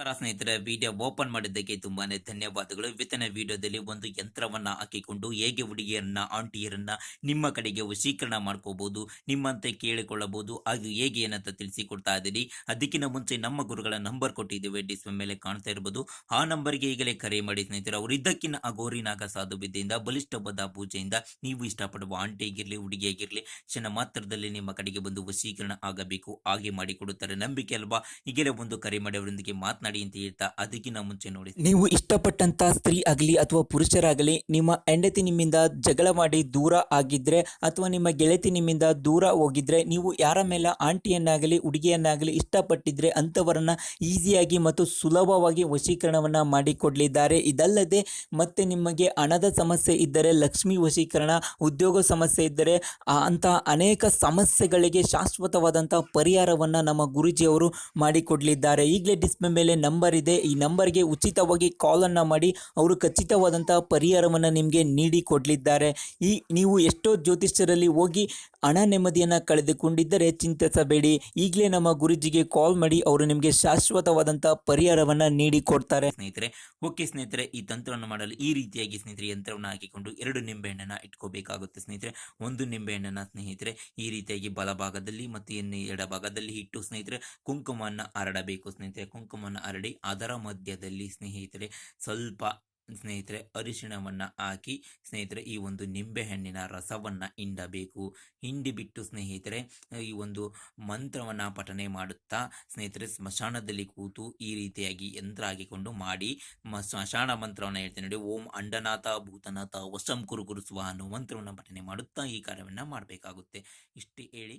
ಸ್ನೇಹಿತರೆ, video open ಮಾಡಿದ್ದಕ್ಕೆ ತುಂಬಾನೇ ಧನ್ಯವಾದಗಳು. ಇವತ್ತಿನ ವಿಡಿಯೋದಲ್ಲಿ ಒಂದು ಯಂತ್ರವನ್ನ ಹಾಕಿಕೊಂಡು ಹೇಗೆ ಹುಡುಗಿಯರನ್ನ ಆಂಟಿಯರನ್ನ ನಿಮ್ಮ ಕಡೆಗೆ ವಶೀಕರಣ ಮಾಡ್ಕೋಬಹುದು, ನಿಮ್ಮಂತೆ ಕೇಳಿಕೊಳ್ಳಬಹುದು, ಅದು ಹೇಗೆ ಏನಂತ ತಿಳಿಸಿಕೊಡ್ತಾ ಇದ್ದೀನಿ. ಅದಕ್ಕಿಂತ ಮುಂಚೆ ನಮ್ಮ ಗುರುಗಳ ನಂಬರ್ ಕೊಟ್ಟಿದ್ದೇವೆ, ಡಿಸ್ಪ್ಲೇ ಮೇಲೆ ಕಾಣ್ತಾ ಇರಬಹುದು. ಆ ನಂಬರ್ಗೆ ಈಗಲೇ ಕರೆ ಮಾಡಿ ಸ್ನೇಹಿತರೆ. ಅವರು ಇದ್ದಕ್ಕಿನ್ನ ಅಗೋರಿನಾಗ ಸಾಧು ವಿದ್ಯೆಯಿಂದ ಬಲಿಷ್ಠವಾದ ಪೂಜೆಯಿಂದ ನೀವು ಇಷ್ಟಪಡುವ ಆಂಟಿ ಆಗಿರ್ಲಿ ಹುಡುಗಿಯಾಗಿರ್ಲಿ ಕ್ಷಣ ಮಾತ್ರದಲ್ಲಿ ನಿಮ್ಮ ಕಡೆಗೆ ಬಂದು ವಶೀಕರಣ ಆಗಬೇಕು, ಹಾಗೆ ಮಾಡಿಕೊಡುತ್ತಾರೆ. ನಂಬಿಕೆ ಅಲ್ವಾ? ಈಗಲೇ ಒಂದು ಕರೆ ಮಾಡಿ ಅವರೊಂದಿಗೆ ಮಾತನಾಡಿ ಅಂತ ಹೇಳ್ತಾ, ಅದಕ್ಕಿಂತ ಮುಂಚೆ ನೋಡಿ, ನೀವು ಇಷ್ಟಪಟ್ಟಂತ ಸ್ತ್ರೀ ಆಗಲಿ ಅಥವಾ ಪುರುಷರಾಗಲಿ ನಿಮ್ಮ ಹೆಂಡತಿ ನಿಮ್ಮಿಂದ ಜಗಳ ಮಾಡಿ ದೂರ ಆಗಿದ್ರೆ ಅಥವಾ ನಿಮ್ಮ ಗೆಳತಿ ನಿಮ್ಮಿಂದ ದೂರ ಹೋಗಿದ್ರೆ, ನೀವು ಯಾರ ಮೇಲೆ ಆಂಟಿಯನ್ನಾಗಲಿ ಹುಡುಗಿಯನ್ನಾಗಲಿ ಇಷ್ಟಪಟ್ಟಿದ್ರೆ ಅಂಥವರನ್ನ ಈಸಿಯಾಗಿ ಮತ್ತು ಸುಲಭವಾಗಿ ವಶೀಕರಣವನ್ನು ಮಾಡಿಕೊಡಲಿದ್ದಾರೆ. ಇದಲ್ಲದೆ ಮತ್ತೆ ನಿಮಗೆ ಹಣದ ಸಮಸ್ಯೆ ಇದ್ದರೆ ಲಕ್ಷ್ಮಿ ವಶೀಕರಣ, ಉದ್ಯೋಗ ಸಮಸ್ಯೆ ಇದ್ದರೆ ಅಂತಹ ಅನೇಕ ಸಮಸ್ಯೆಗಳಿಗೆ ಶಾಶ್ವತವಾದಂಥ ಪರಿಹಾರವನ್ನು ನಮ್ಮ ಗುರೂಜಿಯವರು ಮಾಡಿಕೊಡಲಿದ್ದಾರೆ. ಈಗಲೇ ಡಿಸ್ಪ್ಲೇ ಮೇಲೆ ನಂಬರ್ ಇದೆ, ಈ ನಂಬರ್ಗೆ ಉಚಿತವಾಗಿ ಕಾಲನ್ನು ಮಾಡಿ ಅವರು ಖಚಿತವಾದಂತಹ ಪರಿಹಾರವನ್ನು ನಿಮಗೆ ನೀಡಿ ಕೊಡಲಿದ್ದಾರೆ. ನೀವು ಎಷ್ಟೋ ಜ್ಯೋತಿಷ್ಯರಲ್ಲಿ ಹೋಗಿ ಹಣ ನೆಮ್ಮದಿಯನ್ನು ಕಳೆದುಕೊಂಡಿದ್ದರೆ ಚಿಂತಿಸಬೇಡಿ. ಈಗಲೇ ನಮ್ಮ ಗುರೂಜಿಗೆ ಕಾಲ್ ಮಾಡಿ, ಅವರು ನಿಮಗೆ ಶಾಶ್ವತವಾದಂತಹ ಪರಿಹಾರವನ್ನು ನೀಡಿ ಕೊಡ್ತಾರೆ. ಸ್ನೇಹಿತರೆ, ಓಕೆ ಸ್ನೇಹಿತರೆ, ಈ ತಂತ್ರವನ್ನು ಮಾಡಲು ಈ ರೀತಿಯಾಗಿ ಸ್ನೇಹಿತರೆ ಯಂತ್ರವನ್ನು ಹಾಕಿಕೊಂಡು 2 ನಿಂಬೆಹಣ್ಣನ್ನು ಇಟ್ಕೋಬೇಕಾಗುತ್ತೆ ಸ್ನೇಹಿತರೆ. ಒಂದು ನಿಂಬೆಹಣ್ಣನ್ನು ಸ್ನೇಹಿತರೆ ಈ ರೀತಿಯಾಗಿ ಬಲಭಾಗದಲ್ಲಿ ಮತ್ತು ಎಡಭಾಗದಲ್ಲಿ ಇಟ್ಟು ಸ್ನೇಹಿತರೆ ಕುಂಕುಮವನ್ನು ಹರಡಬೇಕು ಸ್ನೇಹಿತರೆ. ಕುಂಕುಮವನ್ನು ಹರಡಿ ಅದರ ಮಧ್ಯದಲ್ಲಿ ಸ್ನೇಹಿತರೆ ಸ್ವಲ್ಪ ಸ್ನೇಹಿತರೆ ಅರಿಶಿಣವನ್ನು ಹಾಕಿ ಸ್ನೇಹಿತರೆ ಈ ಒಂದು ನಿಂಬೆಹಣ್ಣಿನ ರಸವನ್ನು ಹಿಂಡಬೇಕು. ಹಿಂಡಿಬಿಟ್ಟು ಸ್ನೇಹಿತರೆ ಈ ಒಂದು ಮಂತ್ರವನ್ನು ಪಠನೆ ಮಾಡುತ್ತಾ ಸ್ನೇಹಿತರೆ ಸ್ಮಶಾನದಲ್ಲಿ ಕೂತು ಈ ರೀತಿಯಾಗಿ ಯಂತ್ರ ಹಾಕಿಕೊಂಡು ಮಾಡಿ ಸ್ಮಶಾನ ಮಂತ್ರವನ್ನು ಹೇಳ್ತೇನೆ ನೋಡಿ. ಓಂ ಅಂಡನಾಥ ಭೂತನಾಥ ವಶಂ ಕುರು ಕುರು ಸ್ವಾಹ ಅನ್ನೋ ಮಂತ್ರವನ್ನು ಪಠನೆ ಮಾಡುತ್ತಾ ಈ ಕಾರ್ಯವನ್ನು ಮಾಡಬೇಕಾಗುತ್ತೆ. ಇಷ್ಟು ಹೇಳಿ